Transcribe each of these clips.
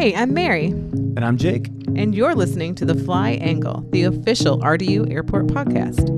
Hey, I'm Mary. And I'm Jake. And you're listening to The Fly Angle, the official RDU Airport podcast.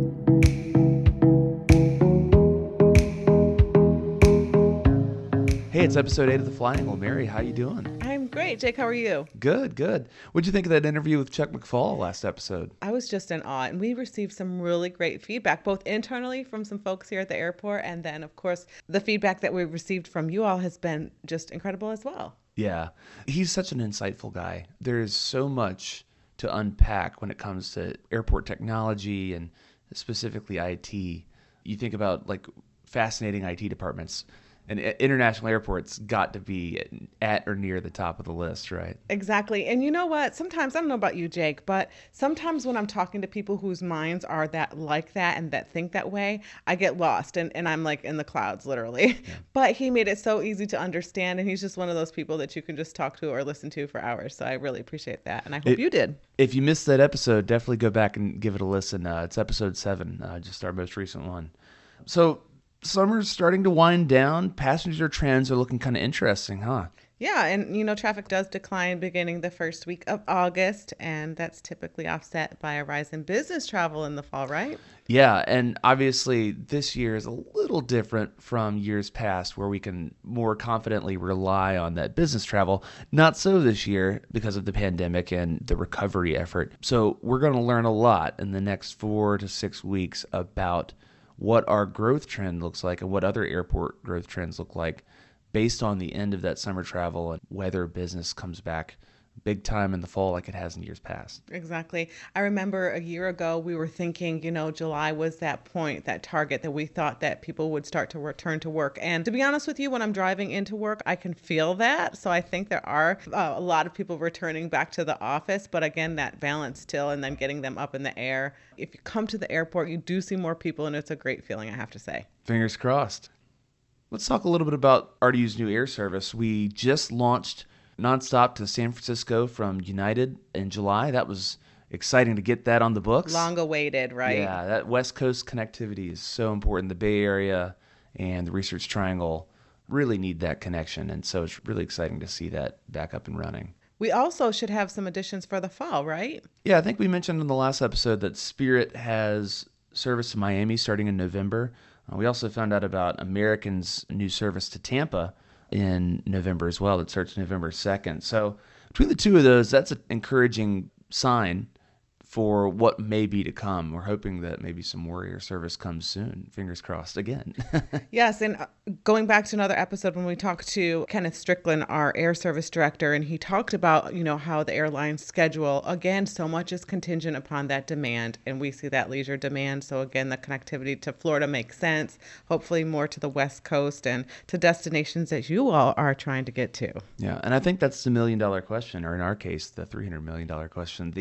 Hey, it's episode 8 of The Fly Angle. Mary, how you doing? I'm great. Jake, how are you? Good, good. What'd you think of that interview with Chuck McFall last episode? I was just in awe, and we received some really great feedback, both internally from some folks here at the airport, and then, of course, the feedback that we received from you all has been just incredible as well. Yeah, he's such an insightful guy. There's so much to unpack when it comes to airport technology and specifically IT. You think about like fascinating IT departments. And international airports got to be at or near the top of the list, right? Exactly. And you know what? Sometimes, I don't know about you, Jake, but sometimes when I'm talking to people whose minds are that like that and that think that way, I get lost and I'm like in the clouds, literally. Yeah. But he made it so easy to understand. And he's just one of those people that you can just talk to or listen to for hours. So I really appreciate that. And I hope you did. If you missed that episode, definitely go back and give it a listen. It's episode 7, just our most recent one. So summer's starting to wind down. Passenger trends are looking kind of interesting, huh? Yeah, and you know, traffic does decline beginning the first week of August, and that's typically offset by a rise in business travel in the fall, right? Yeah, and obviously this year is a little different from years past where we can more confidently rely on that business travel. Not so this year because of the pandemic and the recovery effort. So we're going to learn a lot in the next 4 to 6 weeks about what our growth trend looks like and what other airport growth trends look like based on the end of that summer travel and whether business comes back big time in the fall like it has in years past. Exactly. I remember a year ago we were thinking, you know, July was that point, that target that we thought that people would start to return to work. And to be honest with you, when I'm driving into work, I can feel that. So I think there are a lot of people returning back to the office. But again, that balance still and then getting them up in the air. If you come to the airport, you do see more people and it's a great feeling, I have to say. Fingers crossed. Let's talk a little bit about RDU's new air service. We just launched nonstop to San Francisco from United in July. That was exciting to get that on the books. Long awaited, right? Yeah, that West Coast connectivity is so important. The Bay Area and the Research Triangle really need that connection. And so it's really exciting to see that back up and running. We also should have some additions for the fall, right? Yeah, I think we mentioned in the last episode that Spirit has service to Miami starting in November. We also found out about American's new service to Tampa in November as well. That starts November 2nd. So between the two of those, that's an encouraging sign for what may be to come. We're hoping that maybe some more air service comes soon. Fingers crossed again. Yes, and going back to another episode when we talked to Kenneth Strickland, our air service director, and he talked about, you know, how the airline's schedule, again, so much is contingent upon that demand, and we see that leisure demand. So again, the connectivity to Florida makes sense, hopefully more to the West Coast and to destinations that you all are trying to get to. Yeah, and I think that's the $1 million question, or in our case, the $300 million question.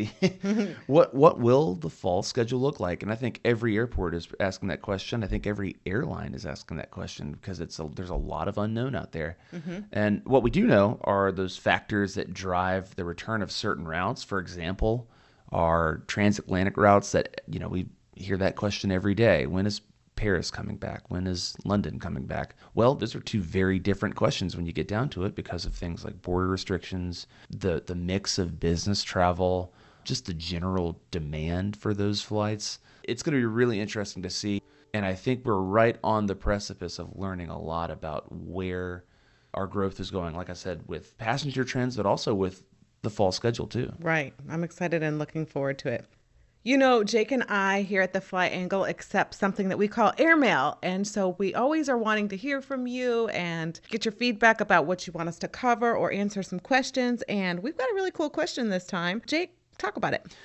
What will the fall schedule look like? And I think every airport is asking that question. I think every airline is asking that question because there's a lot of unknown out there. Mm-hmm. And what we do know are those factors that drive the return of certain routes. For example, our transatlantic routes that, you know, we hear that question every day. When is Paris coming back? When is London coming back? Well, those are two very different questions when you get down to it because of things like border restrictions, the mix of business travel, just the general demand for those flights. It's going to be really interesting to see. And I think we're right on the precipice of learning a lot about where our growth is going, like I said, with passenger trends, but also with the fall schedule too. Right. I'm excited and looking forward to it. You know, Jake and I here at the Fly Angle accept something that we call airmail. And so we always are wanting to hear from you and get your feedback about what you want us to cover or answer some questions. And we've got a really cool question this time. Jake, talk about it.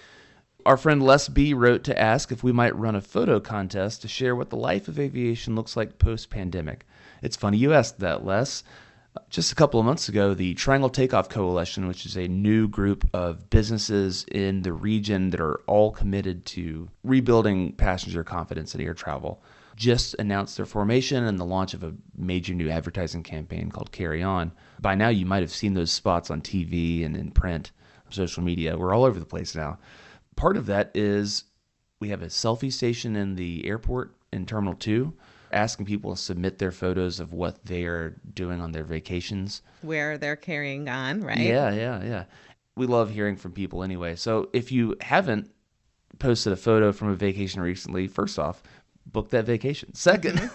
Our friend Les B wrote to ask if we might run a photo contest to share what the life of aviation looks like post-pandemic. It's funny you asked that, Les. Just a couple of months ago, the Triangle Takeoff Coalition, which is a new group of businesses in the region that are all committed to rebuilding passenger confidence in air travel, just announced their formation and the launch of a major new advertising campaign called Carry On. By now, you might have seen those spots on TV and in print, social media. We're all over the place now. Part of that is we have a selfie station in the airport in Terminal 2. asking people to submit their photos of what they are doing on their vacations. Where they're carrying on, right? Yeah. We love hearing from people anyway. So if you haven't posted a photo from a vacation recently, first off, book that vacation. Second,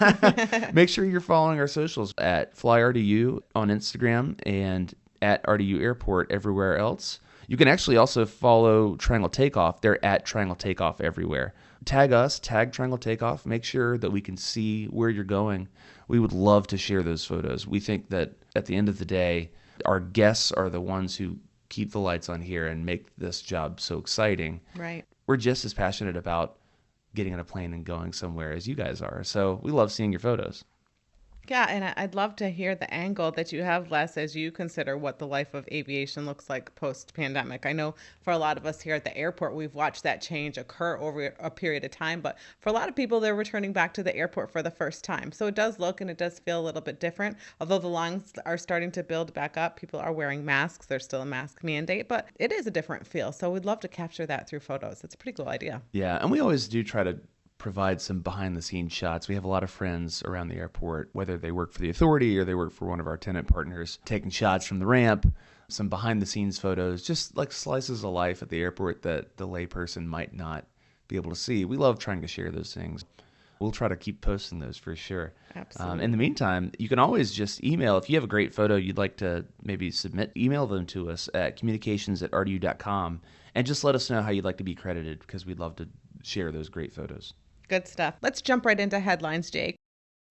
make sure you're following our socials at FlyRDU on Instagram and at RDU Airport everywhere else. You can actually also follow Triangle Takeoff. They're at Triangle Takeoff everywhere. Tag us, tag Triangle Takeoff. Make sure that we can see where you're going. We would love to share those photos. We think that at the end of the day, our guests are the ones who keep the lights on here and make this job so exciting. Right. We're just as passionate about getting on a plane and going somewhere as you guys are. So we love seeing your photos. Yeah, and I'd love to hear the angle that you have, Les, as you consider what the life of aviation looks like post-pandemic. I know for a lot of us here at the airport, we've watched that change occur over a period of time, but for a lot of people, they're returning back to the airport for the first time. So it does look and it does feel a little bit different. Although the lines are starting to build back up, people are wearing masks. There's still a mask mandate, but it is a different feel. So we'd love to capture that through photos. It's a pretty cool idea. Yeah, and we always do try to provide some behind the scenes shots. We have a lot of friends around the airport, whether they work for the authority or they work for one of our tenant partners, taking shots from the ramp, some behind the scenes photos, just like slices of life at the airport that the layperson might not be able to see. We love trying to share those things. We'll try to keep posting those for sure. Absolutely. In the meantime, you can always just email. If you have a great photo you'd like to maybe submit, email them to us at communications@rdu.com and just let us know how you'd like to be credited, because we'd love to share those great photos. Good stuff. Let's jump right into headlines, Jake.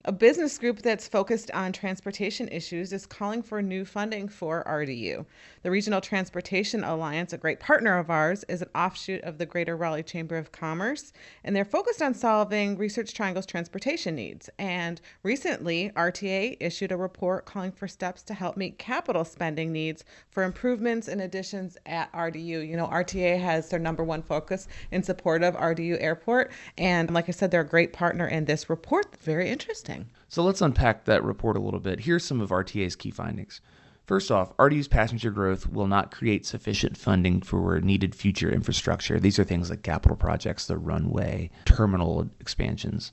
A business group that's focused on transportation issues is calling for new funding for RDU. The Regional Transportation Alliance, a great partner of ours, is an offshoot of the Greater Raleigh Chamber of Commerce, and they're focused on solving Research Triangle's transportation needs. And recently, RTA issued a report calling for steps to help meet capital spending needs for improvements and additions at RDU. You know, RTA has their number one focus in support of RDU Airport, and like I said, they're a great partner in this report. Very interesting. So let's unpack that report a little bit. Here's some of RTA's key findings. First off, RDU's passenger growth will not create sufficient funding for needed future infrastructure. These are things like capital projects, the runway, terminal expansions.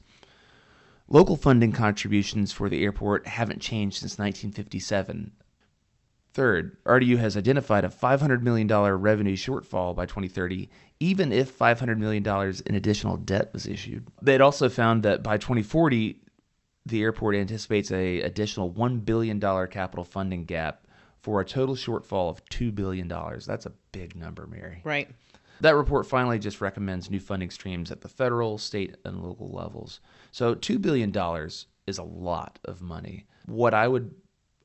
Local funding contributions for the airport haven't changed since 1957. Third, RDU has identified a $500 million revenue shortfall by 2030, even if $500 million in additional debt was issued. They'd also found that by 2040, the airport anticipates an additional $1 billion capital funding gap for a total shortfall of $2 billion. That's a big number, Mary. Right. That report finally just recommends new funding streams at the federal, state, and local levels. So $2 billion is a lot of money. What I would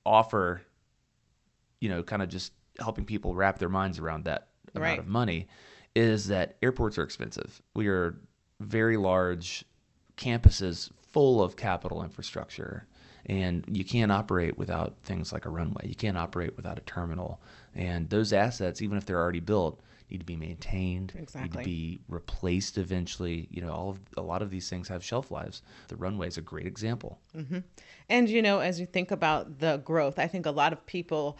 offer, kind of just helping people wrap their minds around that amount of money, is that airports are expensive. We are very large campuses full of capital infrastructure, and you can't operate without things like a runway. You can't operate without a terminal. And those assets, even if they're already built, need to be maintained, need to be replaced eventually. A lot of these things have shelf lives. The runway is a great example. Mm-hmm. And, as you think about the growth, I think a lot of people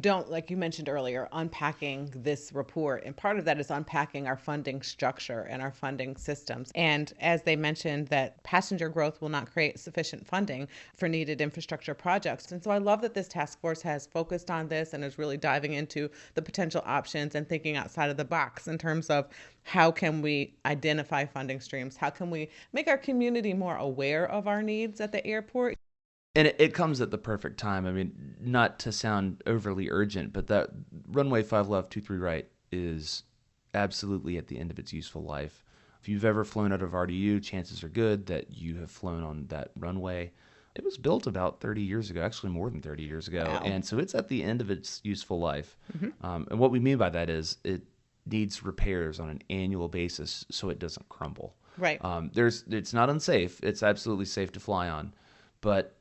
don't, like you mentioned earlier, unpacking this report. And part of that is unpacking our funding structure and our funding systems. And as they mentioned, that passenger growth will not create sufficient funding for needed infrastructure projects. And so I love that this task force has focused on this and is really diving into the potential options and thinking outside of the box in terms of how can we identify funding streams? How can we make our community more aware of our needs at the airport? And it comes at the perfect time. I mean, not to sound overly urgent, but that runway 5 left, 23 right is absolutely at the end of its useful life. If you've ever flown out of RDU, chances are good that you have flown on that runway. It was built about 30 years ago, actually more than 30 years ago. Wow. And so it's at the end of its useful life. Mm-hmm. And what we mean by that is it needs repairs on an annual basis so it doesn't crumble. Right. It's not unsafe. It's absolutely safe to fly on. But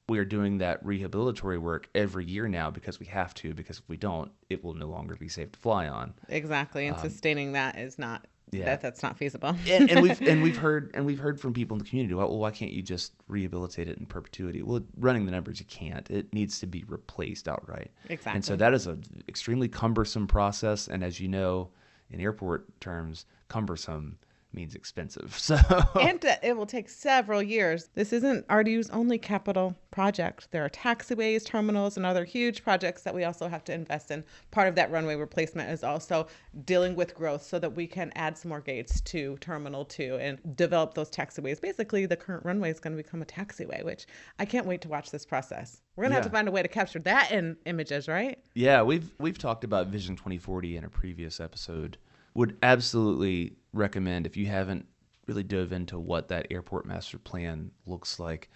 we are doing that rehabilitatory work every year now because we have to, because if we don't, it will no longer be safe to fly on. Exactly. And sustaining that is not, that's not feasible. and we've heard from people in the community, well, why can't you just rehabilitate it in perpetuity? Well, running the numbers, you can't. It needs to be replaced outright. Exactly. And so that is an extremely cumbersome process. And as you know, in airport terms, cumbersome means expensive. So And it will take several years. This isn't RDU's only capital project. There are taxiways, terminals, and other huge projects that we also have to invest in. Part of that runway replacement is also dealing with growth so that we can add some more gates to Terminal 2 and develop those taxiways. Basically, the current runway is going to become a taxiway, which I can't wait to watch this process. We're going to have to find a way to capture that in images, right? Yeah, we've talked about Vision 2040 in a previous episode. Would absolutely recommend, if you haven't really dove into what that airport master plan looks like,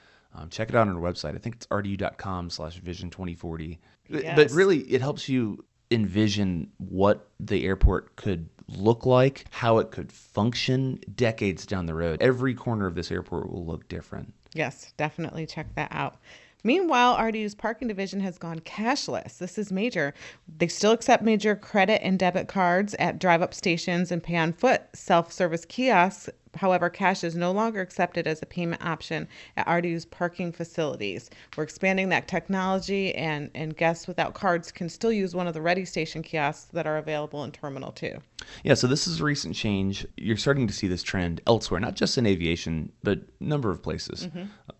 check it out on our website. I think it's rdu.com/vision2040. Yes. But really, it helps you envision what the airport could look like, how it could function decades down the road. Every corner of this airport will look different. Yes, definitely check that out. Meanwhile, RDU's parking division has gone cashless. This is major. They still accept major credit and debit cards at drive-up stations and pay-on-foot self-service kiosks. However, cash is no longer accepted as a payment option at RDU's parking facilities. We're expanding that technology, and guests without cards can still use one of the Ready Station kiosks that are available in Terminal 2. Yeah, so this is a recent change. You're starting to see this trend elsewhere, not just in aviation, but a number of places.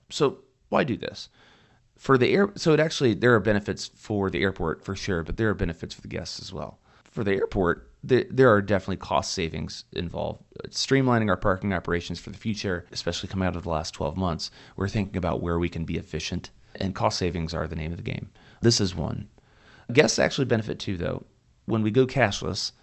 So why do this? There are benefits for the airport for sure, but there are benefits for the guests as well. For the airport, there are definitely cost savings involved. Streamlining our parking operations for the future, especially coming out of the last 12 months, we're thinking about where we can be efficient, and cost savings are the name of the game. This is one. Guests actually benefit too, though. When we go cashless,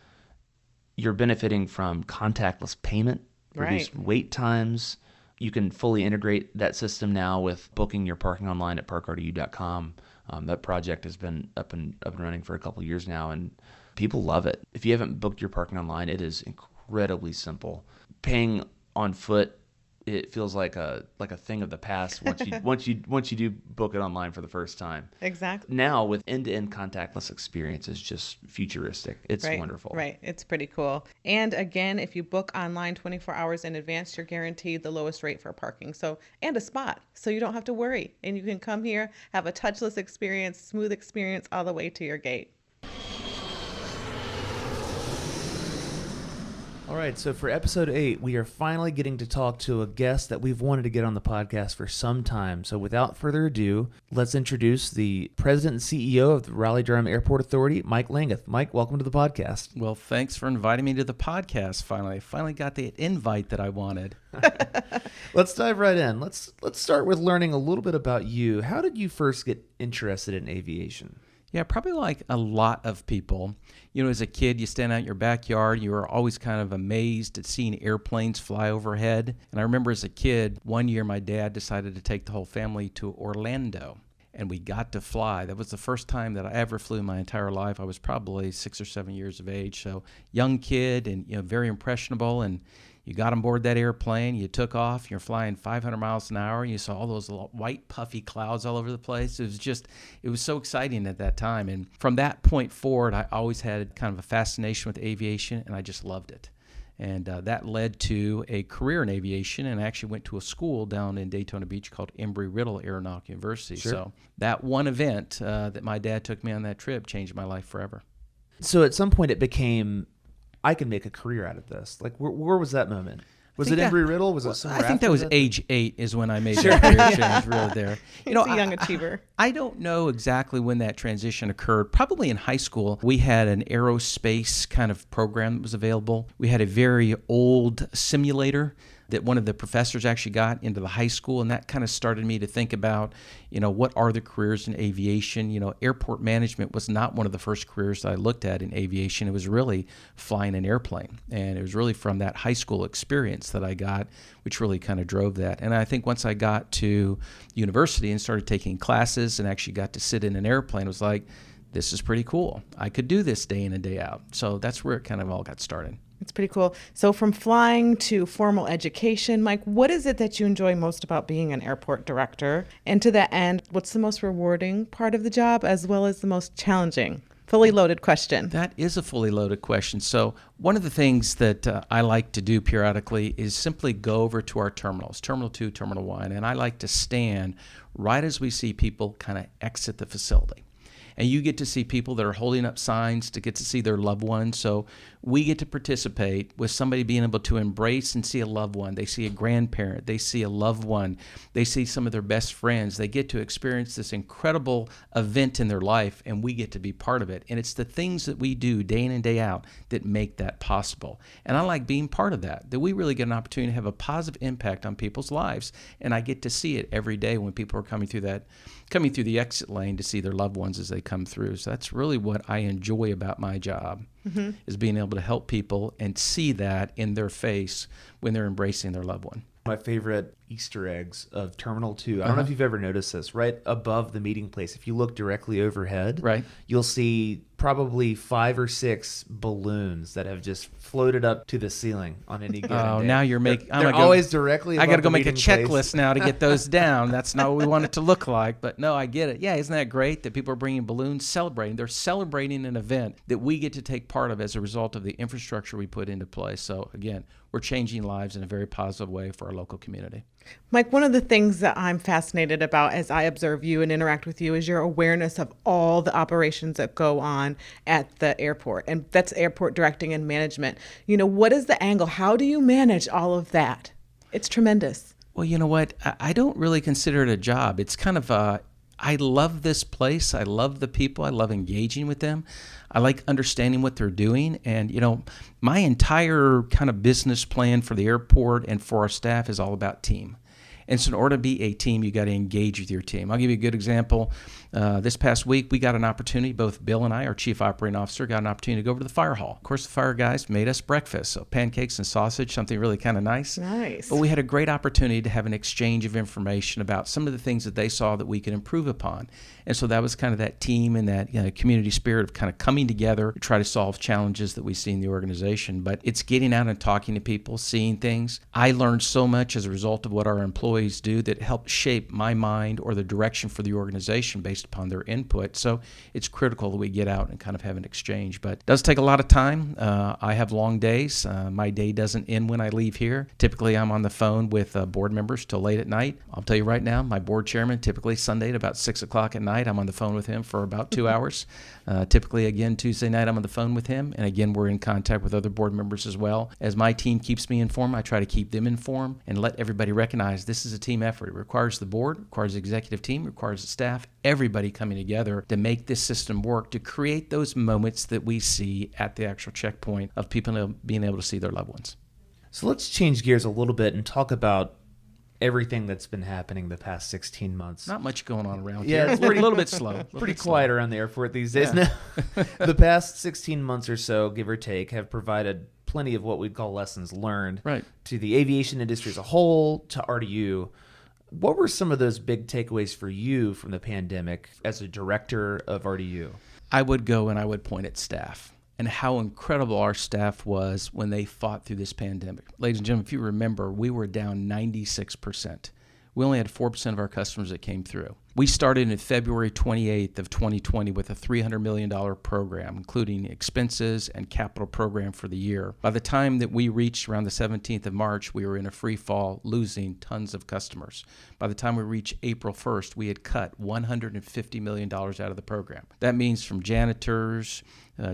you're benefiting from contactless payment, reduced wait times. You can fully integrate that system now with booking your parking online at parkrdu.com. That project has been up and running for a couple of years now, and people love it. If you haven't booked your parking online, it is incredibly simple. Paying on foot, it feels like a thing of the past once you do book it online for the first time. Exactly. Now with end-to-end contactless experience is just futuristic. It's wonderful. Right. It's pretty cool. And again, if you book online 24 hours in advance, you're guaranteed the lowest rate for parking. And a spot. So you don't have to worry. And you can come here, have a touchless experience, smooth experience all the way to your gate. All right, so for episode 8, we are finally getting to talk to a guest that we've wanted to get on the podcast for some time. So without further ado, let's introduce the president and CEO of the Raleigh-Durham Airport Authority, Mike Landguth. Mike, welcome to the podcast. Well, thanks for inviting me to the podcast finally. I finally got the invite that I wanted. Let's dive right in. Let's start with learning a little bit about you. How did you first get interested in aviation? Yeah, probably like a lot of people. You know, as a kid, you stand out in your backyard, you were always kind of amazed at seeing airplanes fly overhead. And I remember as a kid, one year my dad decided to take the whole family to Orlando, and we got to fly. That was the first time that I ever flew in my entire life. I was probably 6 or 7 years of age, so young kid and very impressionable. And you got on board that airplane, you took off, you're flying 500 miles an hour, and you saw all those little white puffy clouds all over the place. It was so exciting at that time. And from that point forward, I always had kind of a fascination with aviation, and I just loved it. And that led to a career in aviation, and I actually went to a school down in Daytona Beach called Embry Riddle Aeronautical University. Sure. So that one event that my dad took me on that trip changed my life forever. So at some point it became, I can make a career out of this. Like, where was that moment? Was it Embry Riddle? Was it somewhere I think after that was that? age 8 is when I made that career change really there. He's a young achiever. I don't know exactly when that transition occurred. Probably in high school, we had an aerospace kind of program that was available. We had a very old simulator that one of the professors actually got into the high school, and that kind of started me to think about, what are the careers in aviation? Airport management was not one of the first careers that I looked at in aviation. It was really flying an airplane, and it was really from that high school experience that I got, which really kind of drove that. And I think once I got to university and started taking classes and actually got to sit in an airplane, it was like, this is pretty cool. I could do this day in and day out. So that's where it kind of all got started. It's pretty cool. So from flying to formal education, Mike, what is it that you enjoy most about being an airport director? And to that end, what's the most rewarding part of the job as well as the most challenging? Fully loaded question. That is a fully loaded question. So one of the things that I like to do periodically is simply go over to our terminals, Terminal 2, Terminal 1, and I like to stand right as we see people kind of exit the facility. And you get to see people that are holding up signs to get to see their loved ones. So we get to participate with somebody being able to embrace and see a loved one. They see a grandparent. They see a loved one. They see some of their best friends. They get to experience this incredible event in their life, and we get to be part of it. And it's the things that we do day in and day out that make that possible. And I like being part of that we really get an opportunity to have a positive impact on people's lives. And I get to see it every day when people are coming through the exit lane to see their loved ones as they come through. So that's really what I enjoy about my job, is being able to help people and see that in their face when they're embracing their loved one. My favorite Easter eggs of Terminal 2. I don't know if you've ever noticed this. Right above the meeting place, if you look directly overhead, right, you'll see probably 5 or 6 balloons that have just floated up to the ceiling on any given day. Oh, now you're making... They're always directly above I got to go the make a meeting checklist place. now to get those down. That's not what we want it to look like. But no, I get it. Yeah, isn't that great that people are bringing balloons, celebrating? They're celebrating an event that we get to take part of as a result of the infrastructure we put into place. So again, we're changing lives in a very positive way for our local community. Mike, one of the things that I'm fascinated about as I observe you and interact with you is your awareness of all the operations that go on at the airport. And that's airport directing and management. What is the angle? How do you manage all of that? It's tremendous. Well, you know what? I don't really consider it a job. It's kind of I love this place. I love the people. I love engaging with them. I like understanding what they're doing. And, my entire kind of business plan for the airport and for our staff is all about team. And so in order to be a team, you got to engage with your team. I'll give you a good example. This past week, we got an opportunity, both Bill and I, our chief operating officer, got an opportunity to go over to the fire hall. Of course, the fire guys made us breakfast, so pancakes and sausage, something really kind of nice. Nice. But we had a great opportunity to have an exchange of information about some of the things that they saw that we could improve upon. And so that was kind of that team and that community spirit of kind of coming together to try to solve challenges that we see in the organization. But it's getting out and talking to people, seeing things. I learned so much as a result of what our employees do that helped shape my mind or the direction for the organization based upon their input. So it's critical that we get out and kind of have an exchange. But it does take a lot of time. I have long days. My day doesn't end when I leave here. Typically, I'm on the phone with board members till late at night. I'll tell you right now, my board chairman, typically Sunday at about 6 o'clock at night, I'm on the phone with him for about 2 hours. Typically, again, Tuesday night, I'm on the phone with him. And again, we're in contact with other board members as well. As my team keeps me informed, I try to keep them informed and let everybody recognize this is a team effort. It requires the board, requires the executive team, requires the staff, everybody coming together to make this system work, to create those moments that we see at the actual checkpoint of people being able to see their loved ones. So let's change gears a little bit and talk about everything that's been happening the past 16 months. Not much going on around Yeah, here. it's We're a little bit slow. Pretty quiet around the airport these days. Yeah. The past 16 months or so, give or take, have provided plenty of what we'd call lessons learned to the aviation industry as a whole, to RDU. What were some of those big takeaways for you from the pandemic as a director of RDU? I would go and I would point at staff and how incredible our staff was when they fought through this pandemic. Ladies and gentlemen, if you remember, we were down 96%. We only had 4% of our customers that came through. We started in February 28th of 2020 with a $300 million program, including expenses and capital program for the year. By the time that we reached around the 17th of March, we were in a free fall, losing tons of customers. By the time we reached April 1st, we had cut $150 million out of the program. That means from janitors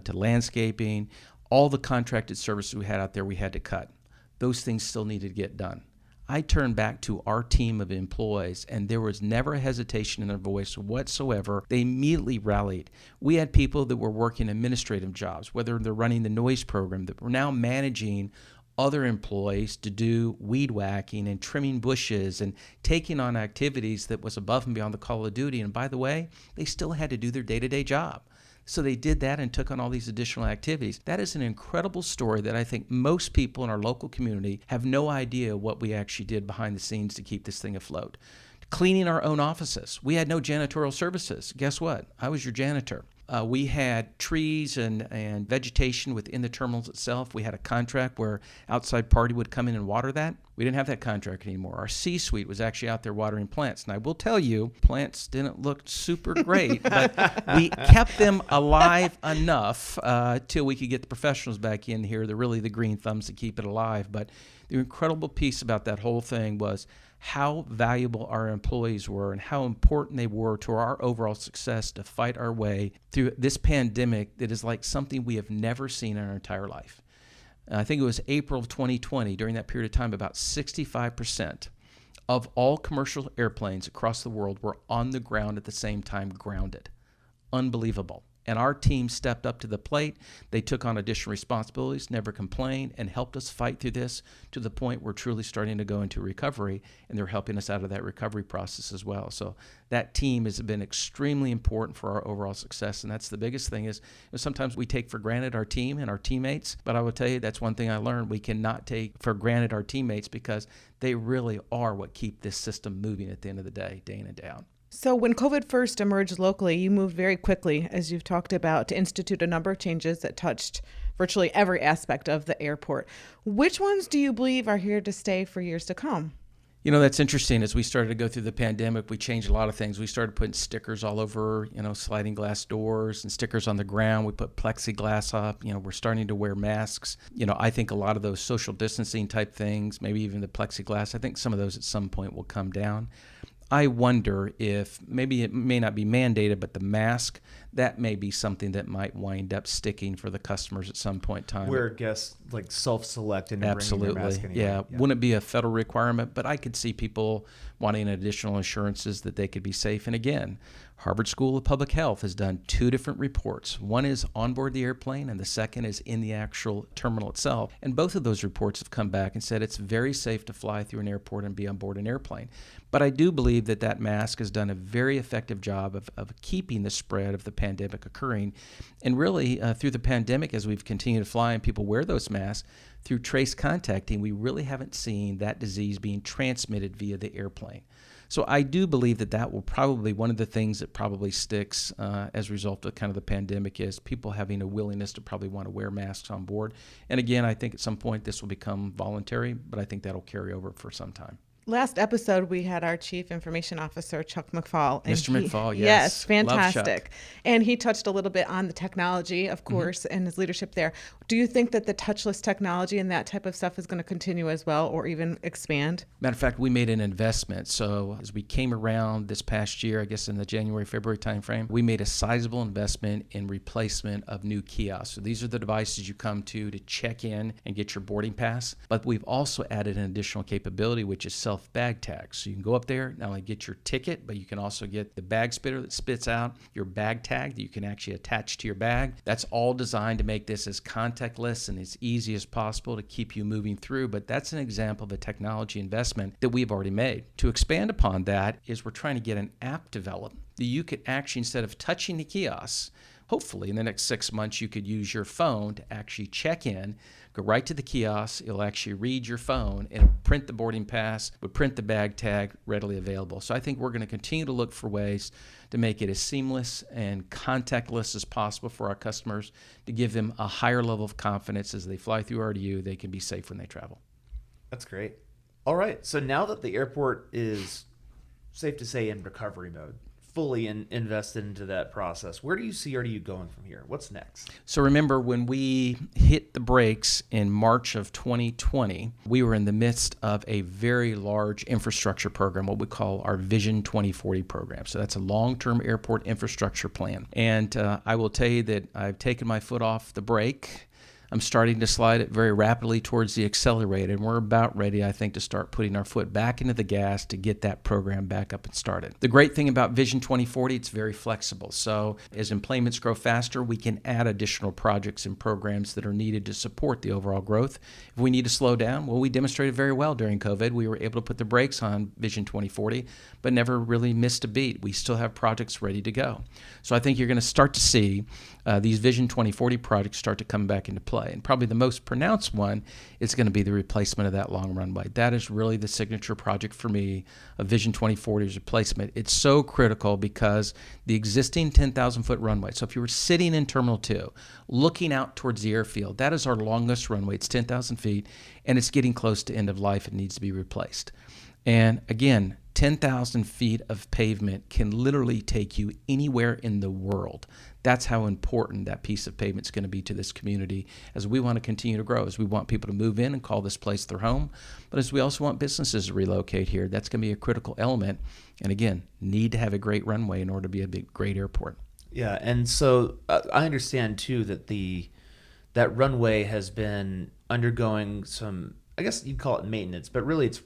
to landscaping, all the contracted services we had out there, we had to cut. Those things still needed to get done. I turned back to our team of employees, and there was never a hesitation in their voice whatsoever. They immediately rallied. We had people that were working administrative jobs, whether they're running the noise program, that were now managing other employees to do weed whacking and trimming bushes and taking on activities that was above and beyond the call of duty. And by the way, they still had to do their day-to-day job. So they did that and took on all these additional activities. That is an incredible story that I think most people in our local community have no idea what we actually did behind the scenes to keep this thing afloat. Cleaning our own offices. We had no janitorial services. Guess what? I was your janitor. We had trees and vegetation within the terminals itself. We had a contract where outside party would come in and water that. We didn't have that contract anymore. Our C-suite was actually out there watering plants. And I will tell you, plants didn't look super great, but we kept them alive enough till we could get the professionals back in here. They're really the green thumbs that keep it alive. But the incredible piece about that whole thing was how valuable our employees were and how important they were to our overall success to fight our way through this pandemic that is like something we have never seen in our entire life. I think it was April of 2020. During that period of time, about 65% of all commercial airplanes across the world were on the ground at the same time, grounded. Unbelievable. And our team stepped up to the plate. They took on additional responsibilities, never complained, and helped us fight through this to the point we're truly starting to go into recovery, and they're helping us out of that recovery process as well. So that team has been extremely important for our overall success, and that's the biggest thing is sometimes we take for granted our team and our teammates, but I will tell you that's one thing I learned. We cannot take for granted our teammates because they really are what keep this system moving at the end of the day in and day out. So when COVID first emerged locally, you moved very quickly, as you've talked about, to institute a number of changes that touched virtually every aspect of the airport. Which ones do you believe are here to stay for years to come? You know, that's interesting. As we started to go through the pandemic, we changed a lot of things. We started putting stickers all over, sliding glass doors and stickers on the ground. We put plexiglass up. We're starting to wear masks. I think a lot of those social distancing type things, maybe even the plexiglass, I think some of those at some point will come down. I wonder if maybe it may not be mandated, but the mask, that may be something that might wind up sticking for the customers at some point in time. Where guests like self-select and Absolutely. bring their mask anyway. Yeah. Wouldn't be a federal requirement, but I could see people wanting additional assurances that they could be safe. And again, Harvard School of Public Health has done 2 different reports. One is on board the airplane, and the second is in the actual terminal itself. And both of those reports have come back and said it's very safe to fly through an airport and be on board an airplane. But I do believe that mask has done a very effective job of keeping the spread of the pandemic occurring. And really, through the pandemic, as we've continued to fly and people wear those masks, through trace contacting, we really haven't seen that disease being transmitted via the airplane. So I do believe that will probably, one of the things that probably sticks as a result of kind of the pandemic is people having a willingness to probably want to wear masks on board. And again, I think at some point this will become voluntary, but I think that'll carry over for some time. Last episode, we had our Chief Information Officer, Chuck McFall. Mr. McFall, yes. Yes, fantastic. Love Chuck. And he touched a little bit on the technology, of course, and his leadership there. Do you think that the touchless technology and that type of stuff is going to continue as well or even expand? Matter of fact, we made an investment. So as we came around this past year, I guess in the January, February timeframe, we made a sizable investment in replacement of new kiosks. So these are the devices you come to check in and get your boarding pass. But we've also added an additional capability, which is self-bag tags. So you can go up there, not only get your ticket, but you can also get the bag spitter that spits out your bag tag that you can actually attach to your bag. That's all designed to make this as contactless and as easy as possible to keep you moving through. But that's an example of a technology investment that we've already made. To expand upon that is we're trying to get an app developed that you could actually, instead of touching the kiosks, hopefully in the next 6 months, you could use your phone to actually check in, go right to the kiosk. It'll actually read your phone and print the boarding pass, would print the bag tag readily available. So I think we're going to continue to look for ways to make it as seamless and contactless as possible for our customers to give them a higher level of confidence as they fly through RDU, they can be safe when they travel. That's great. All right. So now that the airport is, safe to say, in recovery mode, fully invested into that process, where do you see RDU going from here? What's next? So remember, when we hit the brakes in March of 2020, we were in the midst of a very large infrastructure program, what we call our Vision 2040 program. So that's a long-term airport infrastructure plan. And I will tell you that I've taken my foot off the brake. I'm starting to slide it very rapidly towards the accelerator, and we're about ready, I think, to start putting our foot back into the gas to get that program back up and started. The great thing about Vision 2040, it's very flexible. So as employments grow faster, we can add additional projects and programs that are needed to support the overall growth. If we need to slow down, well, we demonstrated very well during COVID. We were able to put the brakes on Vision 2040, but never really missed a beat. We still have projects ready to go. So I think you're going to start to see these Vision 2040 projects start to come back into play. And probably the most pronounced one is going to be the replacement of that long runway. That is really the signature project for me of Vision 2040's replacement. It's so critical because the existing 10,000-foot runway, so if you were sitting in Terminal 2, looking out towards the airfield, that is our longest runway. It's 10,000 feet, and it's getting close to end of life. It needs to be replaced. And again, 10,000 feet of pavement can literally take you anywhere in the world. That's how important that piece of pavement is going to be to this community as we want to continue to grow, as we want people to move in and call this place their home, but as we also want businesses to relocate here. That's going to be a critical element. And again, need to have a great runway in order to be a great airport. Yeah, and so I understand too that that runway has been undergoing some, I guess you'd call it maintenance, but really it's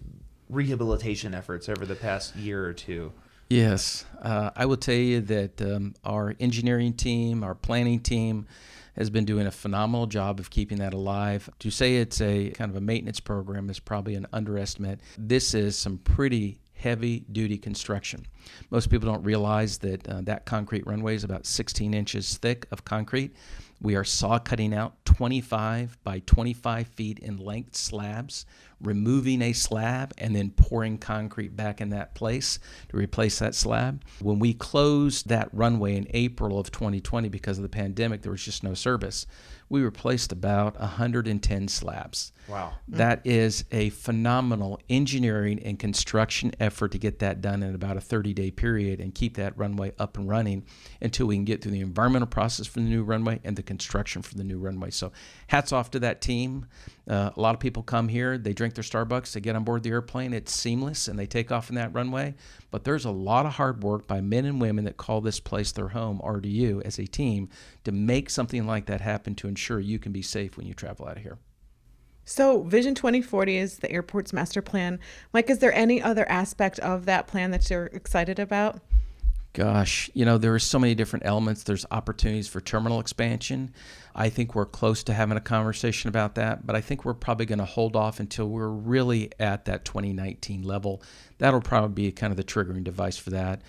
rehabilitation efforts over the past year or two. Yes, I will tell you that our engineering team, our planning team has been doing a phenomenal job of keeping that alive. To say it's a kind of a maintenance program is probably an underestimate. This is some pretty heavy-duty construction. Most people don't realize that that concrete runway is about 16 inches thick of concrete. We are saw cutting out 25 by 25 feet in length slabs, removing a slab and then pouring concrete back in that place to replace that slab. When we closed that runway in April of 2020 because of the pandemic, there was just no service. We replaced about 110 slabs. Wow. That is a phenomenal engineering and construction effort to get that done in about a 30-day period and keep that runway up and running until we can get through the environmental process for the new runway and the construction for the new runway. So hats off to that team. A lot of people come here, they drink their Starbucks, they get on board the airplane, it's seamless, and they take off in that runway. But there's a lot of hard work by men and women that call this place their home, RDU, as a team, to make something like that happen to ensure you can be safe when you travel out of here. So Vision 2040 is the airport's master plan. Mike, is there any other aspect of that plan that you're excited about? Gosh, there are so many different elements. There's opportunities for terminal expansion. I think we're close to having a conversation about that, but I think we're probably going to hold off until we're really at that 2019 level. That'll probably be kind of the triggering device for that.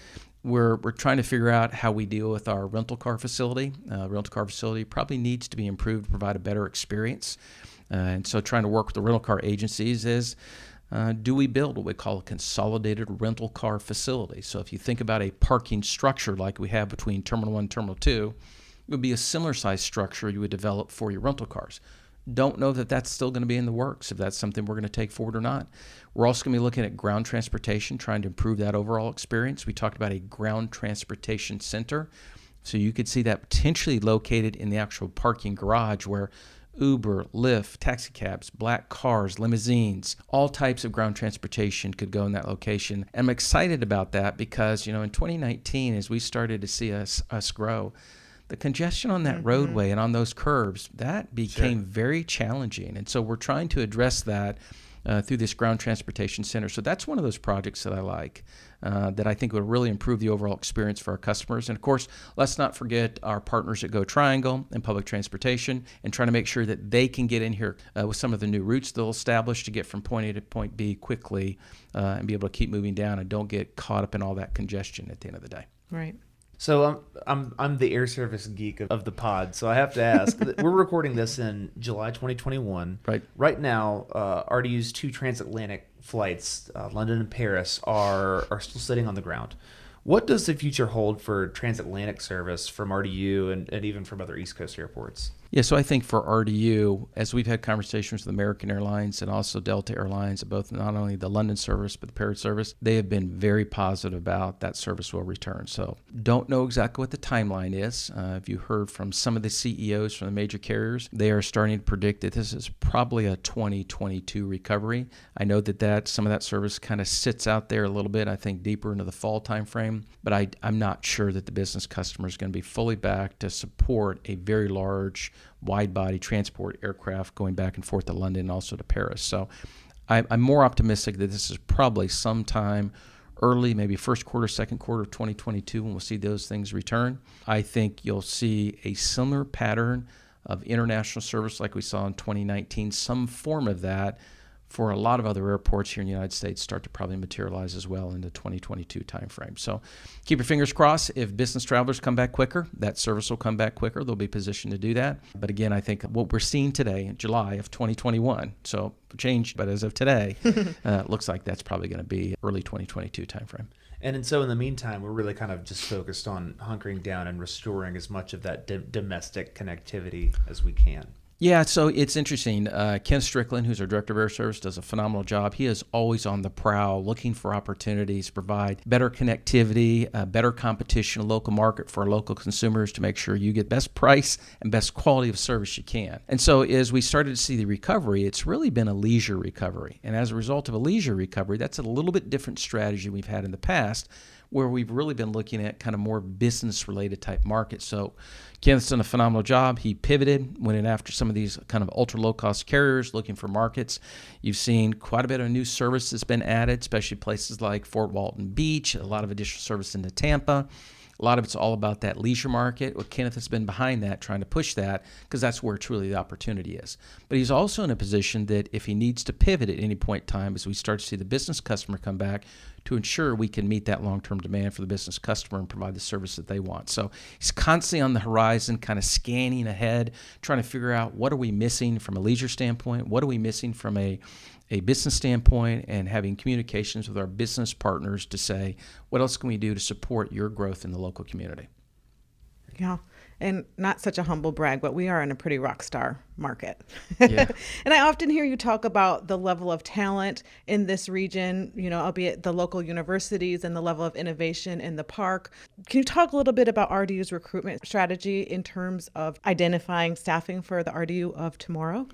We're trying to figure out how we deal with our rental car facility. Rental car facility probably needs to be improved to provide a better experience. And so trying to work with the rental car agencies is, do we build what we call a consolidated rental car facility? So if you think about a parking structure like we have between Terminal 1 and Terminal 2, it would be a similar size structure you would develop for your rental cars. Don't know that that's still going to be in the works, if that's something we're going to take forward or not. We're also going to be looking at ground transportation, trying to improve that overall experience. We talked about a ground transportation center. So you could see that potentially located in the actual parking garage where Uber, Lyft, taxi cabs, black cars, limousines, all types of ground transportation could go in that location. And I'm excited about that because, in 2019, as we started to see us grow, the congestion on that roadway and on those curbs, that became very challenging. And so we're trying to address that through this ground transportation center. So that's one of those projects that I like, that I think would really improve the overall experience for our customers. And of course, let's not forget our partners at Go Triangle and public transportation, and trying to make sure that they can get in here with some of the new routes they'll establish to get from point A to point B quickly, and be able to keep moving down and don't get caught up in all that congestion at the end of the day. Right. So I'm the air service geek of the pod, so I have to ask. We're recording this in July 2021. Right. Right now, RDU's 2 transatlantic flights, London and Paris, are still sitting on the ground. What does the future hold for transatlantic service from RDU and even from other East Coast airports? Yeah, so I think for RDU, as we've had conversations with American Airlines and also Delta Airlines, both not only the London service but the Paris service, they have been very positive about that service will return. So don't know exactly what the timeline is. If you heard from some of the CEOs from the major carriers, they are starting to predict that this is probably a 2022 recovery. I know that some of that service kind of sits out there a little bit, I think deeper into the fall timeframe, but I'm not sure that the business customer is going to be fully back to support a very large wide-body transport aircraft going back and forth to London and also to Paris. So I'm more optimistic that this is probably sometime early, maybe first quarter, second quarter of 2022 when we'll see those things return. I think you'll see a similar pattern of international service like we saw in 2019, some form of that for a lot of other airports here in the United States start to probably materialize as well in the 2022 timeframe. So keep your fingers crossed. If business travelers come back quicker, that service will come back quicker. They'll be positioned to do that. But again, I think what we're seeing today in July of 2021, so changed, but as of today, looks like that's probably going to be early 2022 timeframe. And so in the meantime, we're really kind of just focused on hunkering down and restoring as much of that domestic connectivity as we can. Yeah, so it's interesting. Ken Strickland, who's our Director of Air Service, does a phenomenal job. He is always on the prowl, looking for opportunities to provide better connectivity, better competition, a local market for our local consumers to make sure you get best price and best quality of service you can. And so as we started to see the recovery, it's really been a leisure recovery. And as a result of a leisure recovery, that's a little bit different strategy we've had in the past, where we've really been looking at kind of more business-related type markets. So Kenneth's done a phenomenal job. He pivoted, went in after some of these kind of ultra-low-cost carriers looking for markets. You've seen quite a bit of new service that's been added, especially places like Fort Walton Beach, a lot of additional service into Tampa. A lot of it's all about that leisure market. Well, Kenneth has been behind that, trying to push that, because that's where truly the opportunity is. But he's also in a position that if he needs to pivot at any point in time, as we start to see the business customer come back, to ensure we can meet that long-term demand for the business customer and provide the service that they want. So he's constantly on the horizon, kind of scanning ahead, trying to figure out what are we missing from a leisure standpoint, what are we missing from a business standpoint, and having communications with our business partners to say, what else can we do to support your growth in the local community? Yeah. And not such a humble brag, but we are in a pretty rock star market. Yeah. And I often hear you talk about the level of talent in this region, albeit the local universities and the level of innovation in the park. Can you talk a little bit about RDU's recruitment strategy in terms of identifying staffing for the RDU of tomorrow?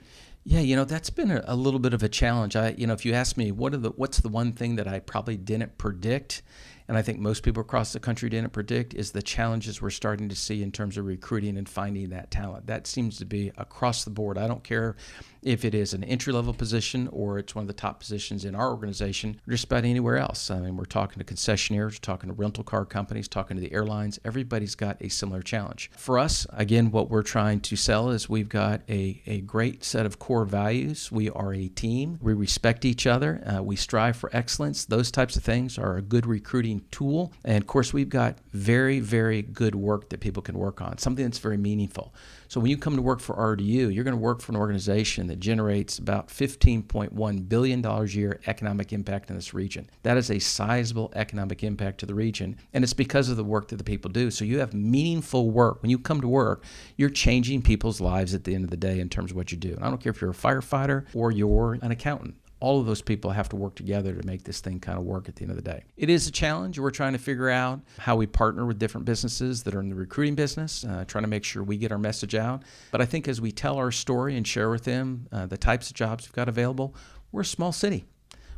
Yeah, that's been a little bit of a challenge. If you ask me what's the one thing that I probably didn't predict, and I think most people across the country didn't predict, is the challenges we're starting to see in terms of recruiting and finding that talent. That seems to be across the board. I don't care if it is an entry-level position or it's one of the top positions in our organization, or just about anywhere else. I mean, we're talking to concessionaires, we're talking to rental car companies, talking to the airlines. Everybody's got a similar challenge. For us, again, what we're trying to sell is we've got a great set of core values. We are a team. We respect each other. We strive for excellence. Those types of things are a good recruiting tool. And of course, we've got very, very good work that people can work on, something that's very meaningful. So when you come to work for RDU, you're going to work for an organization that generates about $15.1 billion a year economic impact in this region. That is a sizable economic impact to the region, and it's because of the work that the people do. So you have meaningful work. When you come to work, you're changing people's lives at the end of the day in terms of what you do. And I don't care if you're a firefighter or you're an accountant. All of those people have to work together to make this thing kind of work at the end of the day. It is a challenge. We're trying to figure out how we partner with different businesses that are in the recruiting business, trying to make sure we get our message out. But I think as we tell our story and share with them the types of jobs we've got available, we're a small city.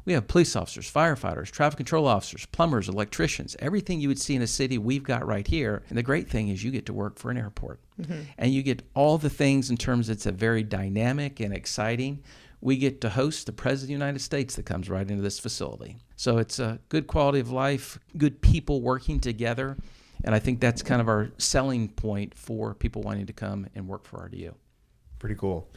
We have police officers, firefighters, traffic control officers, plumbers, electricians, everything you would see in a city we've got right here. And the great thing is you get to work for an airport. Mm-hmm. And you get all the things in terms it's a very dynamic and exciting. We get to host the President of the United States that comes right into this facility. So it's a good quality of life, good people working together. And I think that's kind of our selling point for people wanting to come and work for RDU. Pretty cool.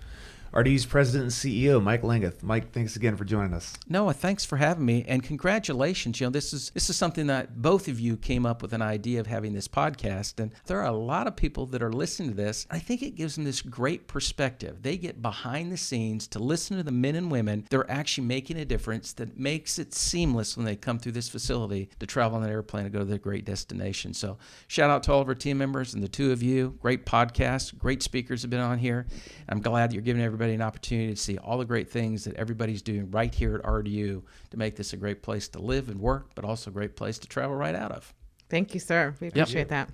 RDU's President and CEO, Mike Landguth. Mike, thanks again for joining us. Noah, thanks for having me, and congratulations. This is something that both of you came up with an idea of having this podcast, and there are a lot of people that are listening to this. I think it gives them this great perspective. They get behind the scenes to listen to the men and women that are actually making a difference that makes it seamless when they come through this facility to travel on an airplane and go to their great destination. So shout out to all of our team members and the two of you. Great podcast, great speakers have been on here. I'm glad that you're giving everybody an opportunity to see all the great things that everybody's doing right here at RDU to make this a great place to live and work, but also a great place to travel right out of. Thank you, sir. We appreciate that.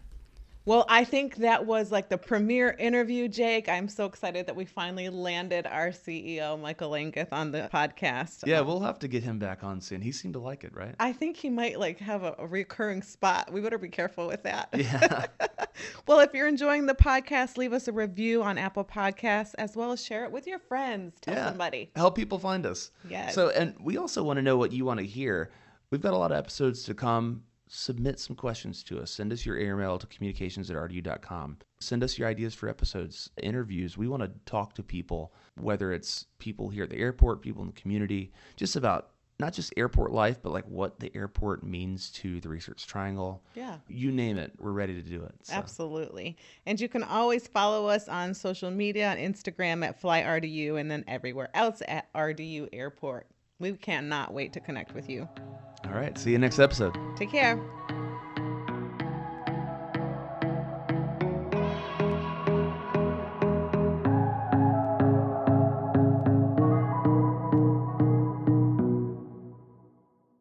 Well, I think that was like the premier interview, Jake. I'm so excited that we finally landed our CEO, Michael Landguth, on the podcast. Yeah, we'll have to get him back on soon. He seemed to like it, right? I think he might have a recurring spot. We better be careful with that. Yeah. Well, if you're enjoying the podcast, leave us a review on Apple Podcasts, as well as share it with your friends. Tell somebody. Help people find us. Yes. So, and we also want to know what you want to hear. We've got a lot of episodes to come. Submit some questions to us. Send us your email to communications@rdu.com. Send us your ideas for episodes, interviews. We want to talk to people, whether it's people here at the airport, people in the community, just about not just airport life, but like what the airport means to the Research Triangle. Yeah. You name it, we're ready to do it. So. Absolutely. And you can always follow us on social media, on Instagram at FlyRDU, and then everywhere else at RDU Airport. We cannot wait to connect with you. All right. See you next episode. Take care.